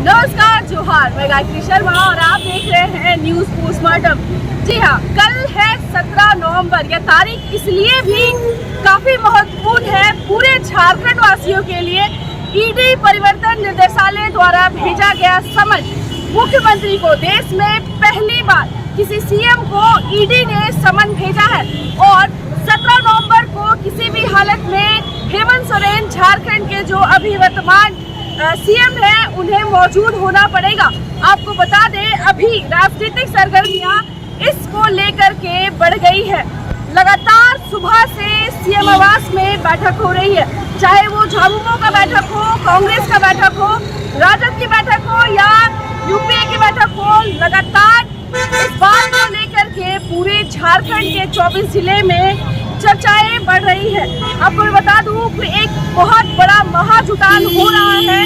नमस्कार, जोहार। मैं गायत्री शर्मा और आप देख रहे हैं न्यूज पोस्टमार्टम। जी हाँ, कल है 17 नवंबर। यह तारीख इसलिए भी काफी महत्वपूर्ण है पूरे झारखंड वासियों के लिए। ईडी परिवर्तन निर्देशालय द्वारा भेजा गया समन मुख्यमंत्री को। देश में पहली बार किसी सीएम को ईडी ने समन भेजा है और 17 नवंबर को किसी भी हालत में हेमंत सोरेन, झारखंड के जो अभी वर्तमान सीएम है, उन्हें मौजूद होना पड़ेगा। आपको बता दें, अभी राजनीतिक सरगर्मियां इसको लेकर के बढ़ गई है। लगातार सुबह से सीएम आवास में बैठक हो रही है, चाहे वो झामुमो का बैठक हो, कांग्रेस का बैठक हो, राजद की बैठक हो या यूपीए की बैठक हो। लगातार इस बात को लेकर के पूरे झारखंड के 24 जिले में चर्चाएं बढ़ रही है। आपको मैं बता दूं कि एक बहुत बड़ा महाजुटान हो रहा है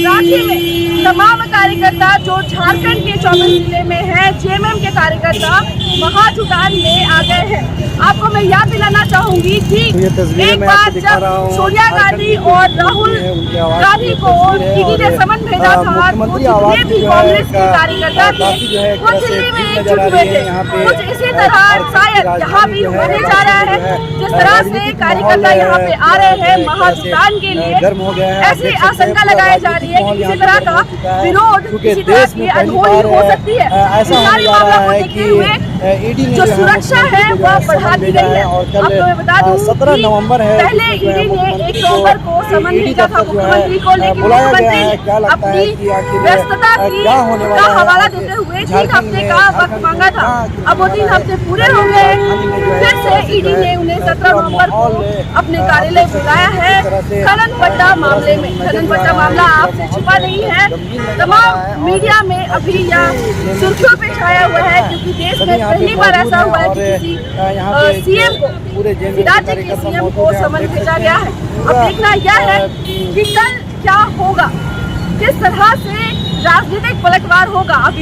रांची में। तमाम कार्यकर्ता जो झारखंड के 24 जिले में है, जेएमएम के कार्यकर्ता महाजुटान में आ गए हैं। आपको मैं याद दिलाना चाहूंगी कि एक बार जब सोनिया गांधी और राहुल गांधी को ईडी ने समन भेजा था, तो जितने भी कांग्रेस के कार्यकर्ता थे वो दिल्ली में एकजुट हुए थे। कुछ इसी तरह शायद यहाँ भी होने जा रहा है। जिस तरह से कार्यकर्ता यहाँ पे आ रहे हैं महाजुटान के लिए, ऐसी आशंका लगाई जा रही है कि किसी तरह का विरोध, किसी तरह की अनहोनी हो सकती है। सारी मामला को देखते हुए जो सुरक्षा है वह बढ़ा दी गई है। आपको मैं बता दूं 17 नवंबर है। पहले ईडी ने 1 नवंबर को समन भेजा था मुख्यमंत्री को, लेकिन मुख्यमंत्री अपनी व्यस्तता का हवाला देते हुए 3 हफ्ते का वक्त मांगा था। अब वो 3 हफ्ते पूरे हो गए। फिर से ईडी ने उन्हें 17 नवंबर को अपने कार्यालय बुलाया है खनन पट्टा मामले में। खनन पट्टा मामला आपसे छुपा नहीं है, तमाम मीडिया में अभी यह सुर्खियों पे छाया हुआ है, क्योंकि देश में पहली बार ऐसा हुआ है कि किसी सीएम को, राज्य के सीएम को समन भेजा गया है। अब देखना यह है कि कल क्या होगा, किस तरह से राजनीतिक पलटवार होगा। अब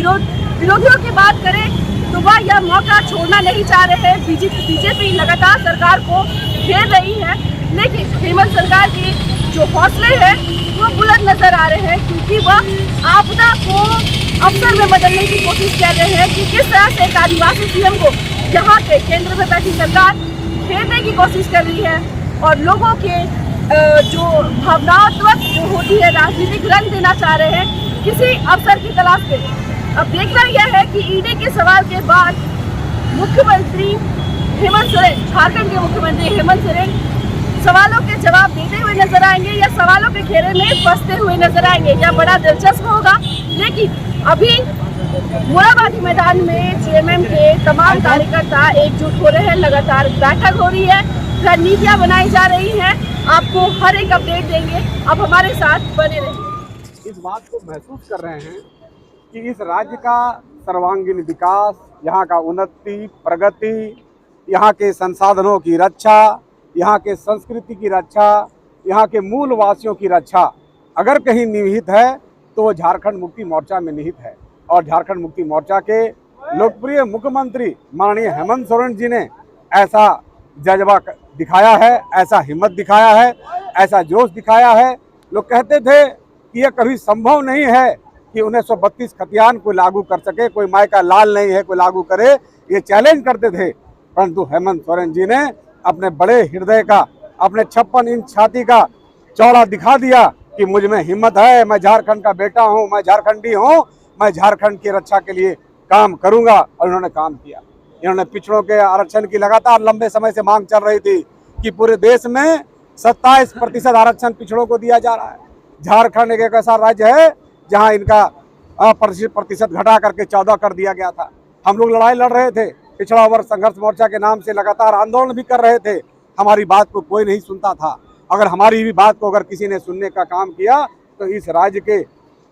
विरोधियों की बात करें तो वह यह मौका छोड़ना नहीं चाह रहे हैं। बीजेपी लगातार सरकार को घेर रही है, लेकिन हेमंत सरकार के जो हौसले हैं वो बुलंद नजर आ रहे हैं, क्योंकि वह आपदा को अवसर में बदलने की कोशिश कर रहे हैं। कि किस तरह से एक आदिवासी सीएम को यहाँ पे केंद्र में बैठी सरकार घेरने की कोशिश कर रही है और लोगों के जो भावनात्मक जो होती है राजनीतिक रंग देना चाह रहे हैं किसी अवसर की तलाश में। अब देखना यह है कि ईडी के सवाल के बाद मुख्यमंत्री हेमंत सोरेन, झारखंड के मुख्यमंत्री हेमंत सोरेन सवालों के जवाब देते हुए नजर आएंगे या सवालों के घेरे में फंसते हुए नजर आएंगे। यह बड़ा दिलचस्प होगा। लेकिन अभी मोराबादी मैदान में जेएमएम के तमाम कार्यकर्ता एकजुट हो रहे हैं। लगातार बैठक हो रही है, रणनीतियां बनाई जा रही हैं। आपको हर एक अपडेट देंगे, आप हमारे साथ बने रहिए। इस बात को महसूस कर रहे हैं कि इस राज्य का सर्वांगीण विकास, यहाँ का उन्नति, प्रगति, यहाँ के संसाधनों की रक्षा, यहाँ के संस्कृति की रक्षा, यहाँ के मूल वासियों की रक्षा अगर कहीं निहित है तो वो झारखंड मुक्ति मोर्चा में निहित है। और झारखंड मुक्ति मोर्चा के लोकप्रिय मुख्यमंत्री माननीय हेमंत सोरेन जी ने ऐसा जज्बा दिखाया है, ऐसा हिम्मत दिखाया है, ऐसा जोश दिखाया है। लोग कहते थे कि यह कभी संभव नहीं है कि 1932 खतियान कोई लागू कर सके, कोई माय का लाल नहीं है कोई लागू करे, ये चैलेंज करते थे। परंतु हेमंत सोरेन जी ने अपने बड़े हृदय का, अपने 56 इंच छाती का चौड़ा दिखा दिया कि मुझ में हिम्मत है, मैं झारखंड का बेटा हूँ, मैं झारखंडी हूँ, मैं झारखंड की रक्षा के लिए काम करूँगा। और इन्होंने काम किया। इन्होंने पिछड़ों के आरक्षण की लगातार लंबे समय से मांग चल रही थी कि पूरे देश में 27% आरक्षण पिछड़ों को दिया जा रहा है। झारखंड एक ऐसा राज्य है जहां इनका प्रतिशत घटा करके 14 कर दिया गया था। हम लोग लड़ाई लड़ रहे थे, पिछड़ा वर्ग संघर्ष मोर्चा के नाम से लगातार आंदोलन भी कर रहे थे। हमारी बात को कोई नहीं सुनता था। अगर हमारी भी बात को अगर किसी ने सुनने का काम किया तो इस राज्य के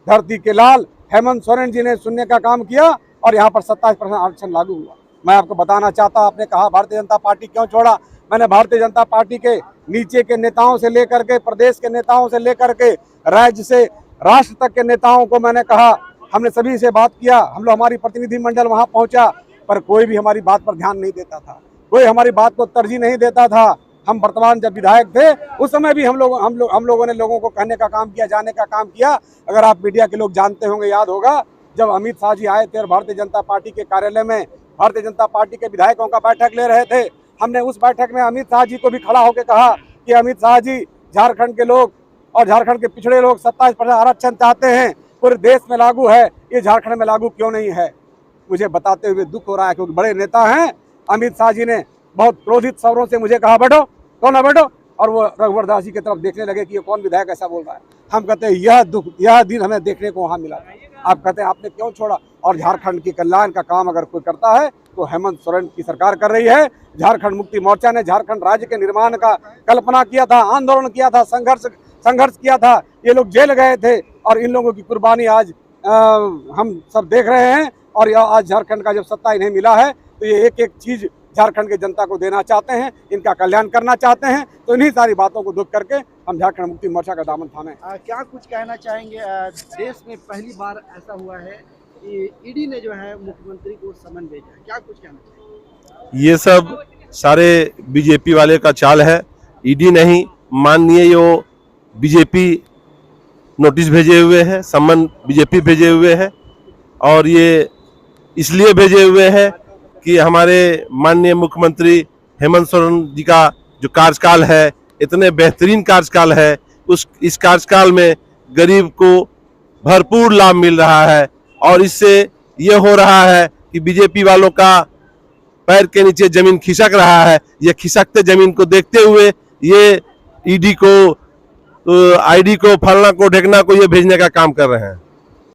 धरती के लाल हेमंत सोरेन जी ने सुनने का काम किया और यहाँ पर 27% आरक्षण लागू हुआ। मैं आपको बताना चाहता हूँ, आपने कहा भारतीय जनता पार्टी क्यों छोड़ा। मैंने भारतीय जनता पार्टी के नीचे के नेताओं से लेकर के, प्रदेश के नेताओं से लेकर के, राज्य से राष्ट्र तक के नेताओं को मैंने कहा, हमने सभी से बात किया। हम लोग, हमारी प्रतिनिधिमंडल वहां पहुंचा, पर कोई भी हमारी बात पर ध्यान नहीं देता था, कोई हमारी बात को तरजीह नहीं देता था। हम वर्तमान जब विधायक थे उस समय भी हम लोगों ने लोगों को कहने का काम किया, जाने का काम किया। अगर आप मीडिया के लोग जानते होंगे, याद होगा, जब अमित शाह जी आए थे और भारतीय जनता पार्टी के कार्यालय में भारतीय जनता पार्टी के विधायकों का बैठक ले रहे थे, हमने उस बैठक में अमित शाह जी को भी खड़ा होकर कहा कि अमित शाह जी, झारखंड के लोग और झारखंड के पिछड़े लोग 27% आरक्षण चाहते हैं, पूरे देश में लागू है, ये झारखंड में लागू क्यों नहीं है। मुझे बताते हुए दुख हो रहा है, क्योंकि बड़े नेता हैं। अमित शाह जी ने बहुत क्रोधित स्वरों से मुझे कहा, बैठो, कौन है बैठो, और वो रघुवर दास जी की तरफ देखने लगे कि ये कौन विधायक ऐसा बोल रहा है। हम कहते हैं यह दुख, यह दिन हमें देखने को वहाँ मिला। आप कहते हैं आपने क्यों छोड़ा। और झारखंड की कल्याण का काम अगर कोई करता है तो हेमंत सोरेन की सरकार कर रही है। झारखंड मुक्ति मोर्चा ने झारखंड राज्य के निर्माण का कल्पना किया था, आंदोलन किया था, संघर्ष किया था। ये लोग जेल गए थे और इन लोगों की कुर्बानी आज हम सब देख रहे हैं। और आज झारखंड का जब सत्ता इन्हें मिला है तो ये एक एक चीज झारखंड के जनता को देना चाहते हैं, इनका कल्याण करना चाहते हैं। तो इन्हीं सारी बातों को दुख करके हम झारखंड मुक्ति मोर्चा का दामन थामे। क्या कुछ कहना चाहेंगे? देश में पहली बार ऐसा हुआ है कि ईडी ने जो है मुख्यमंत्री को समन भेजा है, क्या कुछ कहना चाहेंगे? ये सब सारे बीजेपी वाले का चाल है। ईडी नहीं, माननीय यो बीजेपी नोटिस भेजे हुए हैं, सम्मन बीजेपी भेजे हुए हैं। और ये इसलिए भेजे हुए हैं कि हमारे माननीय मुख्यमंत्री हेमंत सोरेन जी का जो कार्यकाल है, इतने बेहतरीन कार्यकाल है, इस कार्यकाल में गरीब को भरपूर लाभ मिल रहा है। और इससे ये हो रहा है कि बीजेपी वालों का पैर के नीचे जमीन खिसक रहा है। ये खिसकते जमीन को देखते हुए ये ईडी को, आईडी को, फलना को, ढेकना को ये भेजने का काम कर रहे हैं।